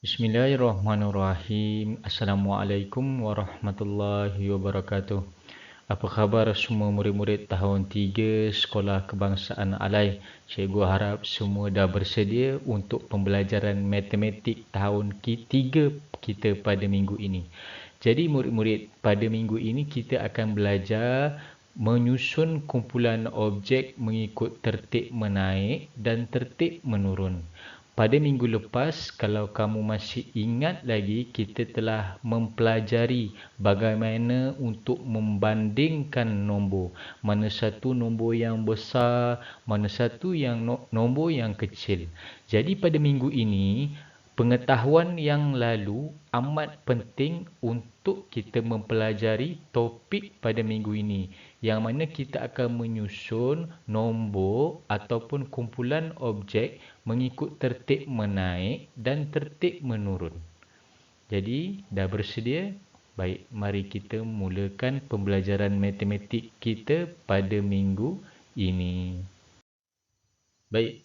Bismillahirrahmanirrahim. Assalamualaikum warahmatullahi wabarakatuh. Apa khabar semua murid-murid tahun 3 Sekolah Kebangsaan Alai? Cikgu harap semua dah bersedia untuk pembelajaran matematik tahun 3 kita pada minggu ini. Jadi murid-murid, pada minggu ini kita akan belajar menyusun kumpulan objek mengikut tertib menaik dan tertib menurun. Pada minggu lepas, kalau kamu masih ingat lagi, kita telah mempelajari bagaimana untuk membandingkan nombor. Mana satu nombor yang besar, mana satu yang nombor yang kecil. Jadi pada minggu ini, pengetahuan yang lalu amat penting untuk kita mempelajari topik pada minggu ini, yang mana kita akan menyusun nombor ataupun kumpulan objek mengikut tertib menaik dan tertib menurun. Jadi, dah bersedia? Baik, mari kita mulakan pembelajaran matematik kita pada minggu ini. Baik,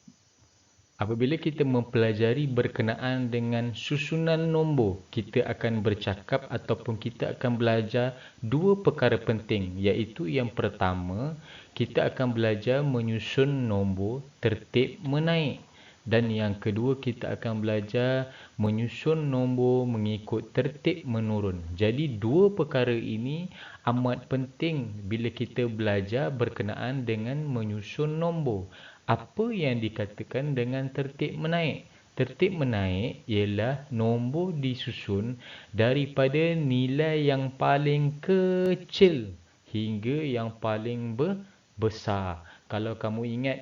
apabila kita mempelajari berkenaan dengan susunan nombor, kita akan bercakap ataupun kita akan belajar dua perkara penting, iaitu yang pertama, kita akan belajar menyusun nombor tertib menaik. Dan yang kedua, kita akan belajar menyusun nombor mengikut tertib menurun. Jadi dua perkara ini amat penting bila kita belajar berkenaan dengan menyusun nombor. Apa yang dikatakan dengan tertib menaik? Tertib menaik ialah nombor disusun daripada nilai yang paling kecil hingga yang paling besar. Kalau kamu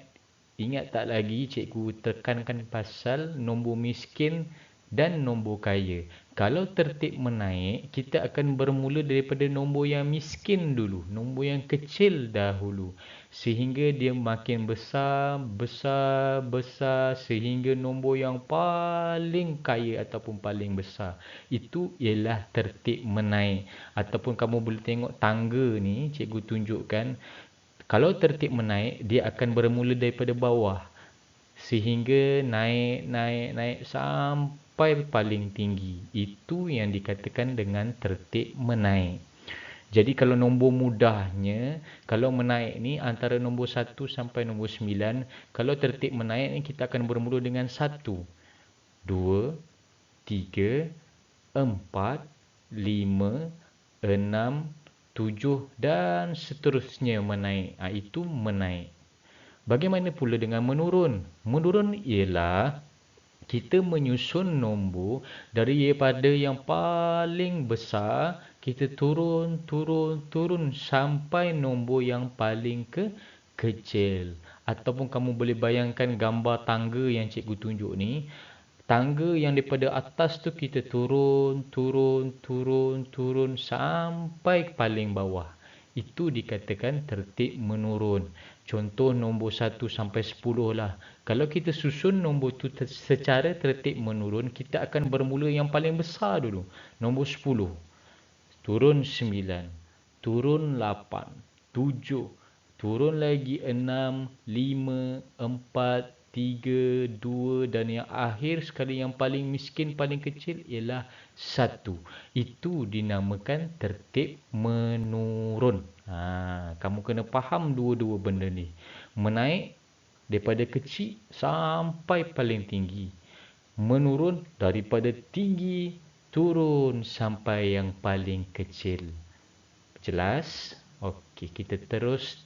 ingat tak lagi cikgu tekankan pasal nombor miskin dan nombor kaya. Kalau tertib menaik, kita akan bermula daripada nombor yang miskin dulu, nombor yang kecil dahulu, sehingga dia makin besar, sehingga nombor yang paling kaya ataupun paling besar. Itu ialah tertib menaik. Ataupun kamu boleh tengok tangga ni, cikgu tunjukkan. Kalau tertib menaik, dia akan bermula daripada bawah sehingga naik sampai paling tinggi. Itu yang dikatakan dengan tertib menaik. Jadi kalau nombor mudahnya, kalau menaik ni antara nombor 1 sampai nombor 9, kalau tertib menaik ni kita akan bermula dengan 1, 2, 3, 4, 5, 6, 7 dan seterusnya menaik. Itu menaik. Bagaimana pula dengan menurun? Menurun ialah kita menyusun nombor daripada yang paling besar, kita turun sampai nombor yang paling kecil. Ataupun kamu boleh bayangkan gambar tangga yang cikgu tunjuk ni. Tangga yang daripada atas tu kita turun sampai paling bawah. Itu dikatakan tertib menurun. Contoh nombor 1 sampai 10 lah. Kalau kita susun nombor tu secara tertib menurun, kita akan bermula yang paling besar dulu. Nombor 10. Turun 9. Turun 8. 7. Turun lagi 6, 5, 4, 3, 2 dan yang akhir sekali yang paling miskin, paling kecil ialah 1. Itu dinamakan tertib menurun. Kamu kena faham dua-dua benda ni. Menaik daripada kecil sampai paling tinggi. Menurun daripada tinggi turun sampai yang paling kecil. Jelas? Okey, kita terus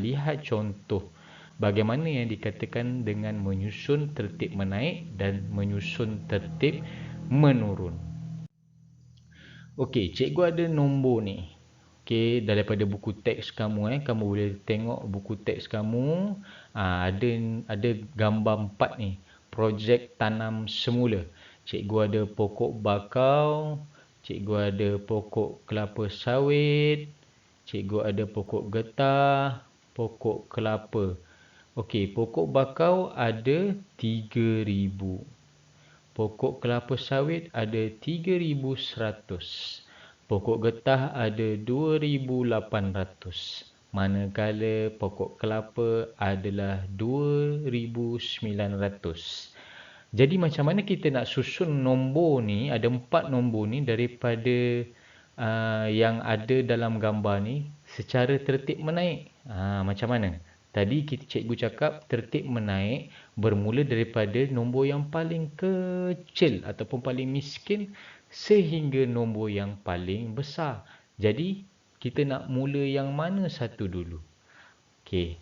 lihat contoh bagaimana yang dikatakan dengan menyusun tertib menaik dan menyusun tertib menurun. Okey, cikgu ada nombor ni. Okey, daripada buku teks kamu kamu boleh tengok buku teks kamu. Ada gambar 4 ni. Projek tanam semula. Cikgu ada pokok bakau, cikgu ada pokok kelapa sawit, cikgu ada pokok getah, pokok kelapa. Okey, pokok bakau ada 3,000. Pokok kelapa sawit ada 3,100. Pokok getah ada 2,800. Manakala pokok kelapa adalah 2,900. Jadi macam mana kita nak susun nombor ni, ada 4 nombor ni daripada yang ada dalam gambar ni secara tertib menaik. Macam mana? Tadi cikgu cakap tertib menaik bermula daripada nombor yang paling kecil ataupun paling miskin sehingga nombor yang paling besar. Jadi kita nak mula yang mana satu dulu? Okey.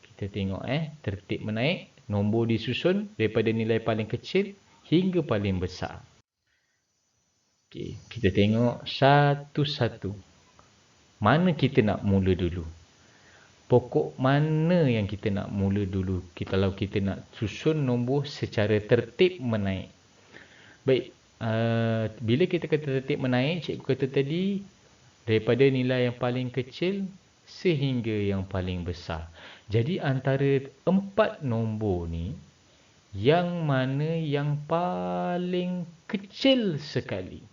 Kita tengok tertib menaik, nombor disusun daripada nilai paling kecil hingga paling besar. Okey, kita tengok satu-satu. Mana kita nak mula dulu? Pokok mana yang kita nak mula dulu kalau kita nak susun nombor secara tertib menaik? Baik, bila kita kata tertib menaik, cikgu kata tadi daripada nilai yang paling kecil sehingga yang paling besar. Jadi antara 4 nombor ni, yang mana yang paling kecil sekali?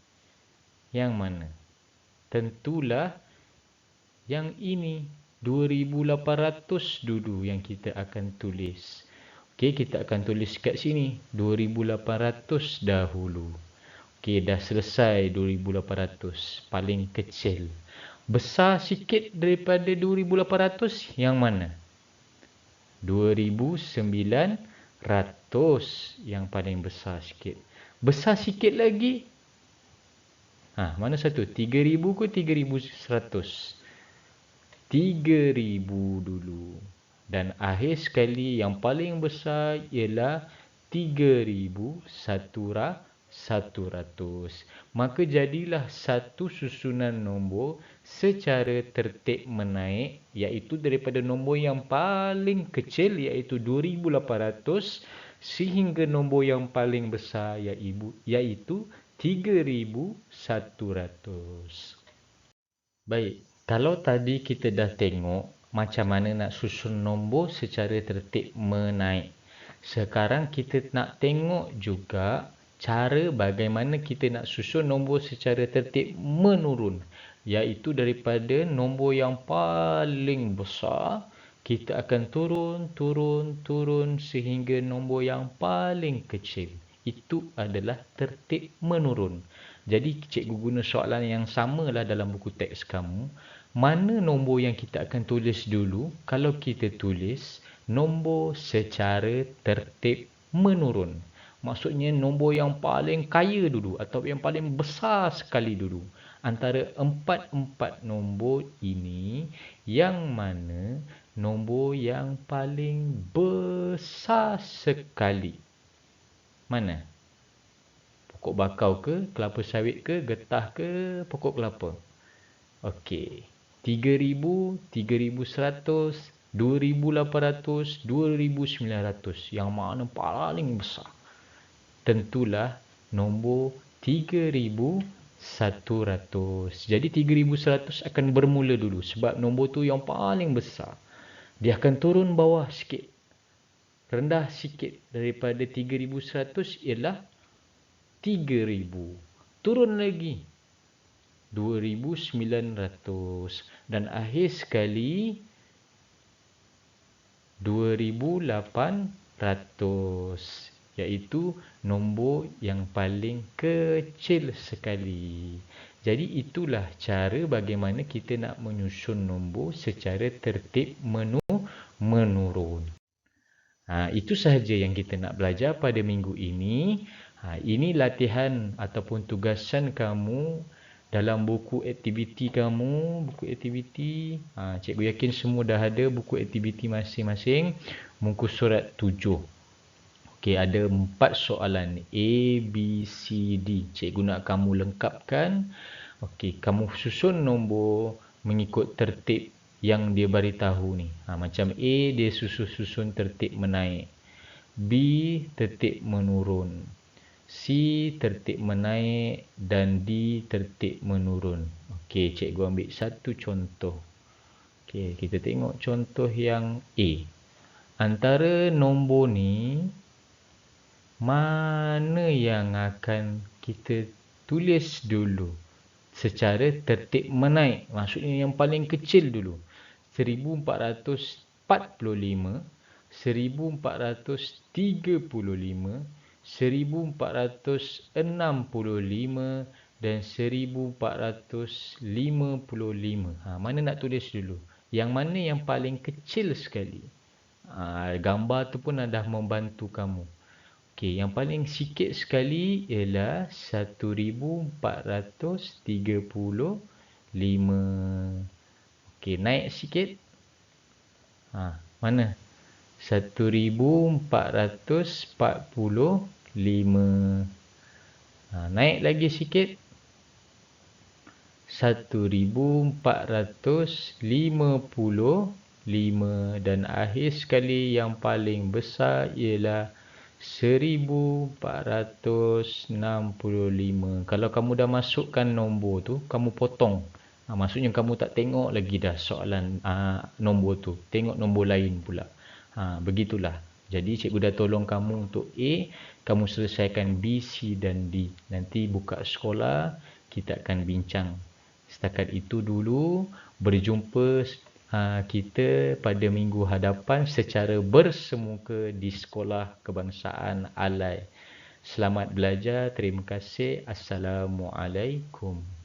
Yang mana? Tentulah yang ini, 2800 dulu yang kita akan tulis. Okey, kita akan tulis kat sini 2800 dahulu. Okey, dah selesai 2800, paling kecil. Besar sikit daripada 2800 yang mana? 2900 yang paling besar sikit. Besar sikit lagi. Mana satu? 3000 ke 3100? 3000 dulu. Dan akhir sekali yang paling besar ialah 3100. Maka jadilah satu susunan nombor secara tertib menaik, iaitu daripada nombor yang paling kecil iaitu 2800 sehingga nombor yang paling besar iaitu 3100. Baik, kalau tadi kita dah tengok macam mana nak susun nombor secara tertib menaik. Sekarang kita nak tengok juga cara bagaimana kita nak susun nombor secara tertib menurun, iaitu daripada nombor yang paling besar kita akan turun sehingga nombor yang paling kecil. Itu adalah tertib menurun. Jadi cikgu guna soalan yang samalah dalam buku teks kamu. Mana nombor yang kita akan tulis dulu kalau kita tulis nombor secara tertib menurun? Maksudnya nombor yang paling kaya dulu atau yang paling besar sekali dulu. Antara 4 nombor ini, yang mana nombor yang paling besar sekali? Mana? Pokok bakau ke, kelapa sawit ke, getah ke, pokok kelapa? Okey. 3000, 3100, 2800, 2900. Yang mana paling besar? Tentulah nombor 3100. Jadi 3100 akan bermula dulu sebab nombor tu yang paling besar. Dia akan turun bawah sikit. Rendah sikit daripada 3100 ialah 3000. Turun lagi 2900 dan akhir sekali 2800, iaitu nombor yang paling kecil sekali. Jadi itulah cara bagaimana kita nak menyusun nombor secara tertib menurun. Itu sahaja yang kita nak belajar pada minggu ini. Ini latihan ataupun tugasan kamu dalam buku aktiviti kamu. Buku aktiviti, cikgu yakin semua dah ada buku aktiviti masing-masing. Muka surat 7. Okey, ada 4 soalan A, B, C, D. Cikgu nak kamu lengkapkan. Okey, kamu susun nombor mengikut tertib yang dia beritahu ni. Macam A, dia susun tertib menaik. B, tertib menurun. C, tertib menaik. Dan D, tertib menurun. Okey, cikgu ambil satu contoh. Okey, kita tengok contoh yang A. Antara nombor ni, mana yang akan kita tulis dulu secara tertib menaik? Maksudnya yang paling kecil dulu. 1445, 1435, 1465 dan 1455. Mana nak tulis dulu? Yang mana yang paling kecil sekali? Gambar tu pun dah membantu kamu. Okey, yang paling sikit sekali ialah 1435. Okey, naik sikit. Mana? 1445. Naik lagi sikit. 1455 dan akhir sekali yang paling besar ialah 1465. Kalau kamu dah masukkan nombor tu, kamu potong. Maksudnya kamu tak tengok lagi dah soalan nombor tu. Tengok nombor lain pula. Begitulah. Jadi cikgu dah tolong kamu untuk A, kamu selesaikan B, C dan D. Nanti buka sekolah, kita akan bincang. Setakat itu dulu. Berjumpa kita pada minggu hadapan secara bersemuka di Sekolah Kebangsaan Alai. Selamat belajar. Terima kasih. Assalamualaikum.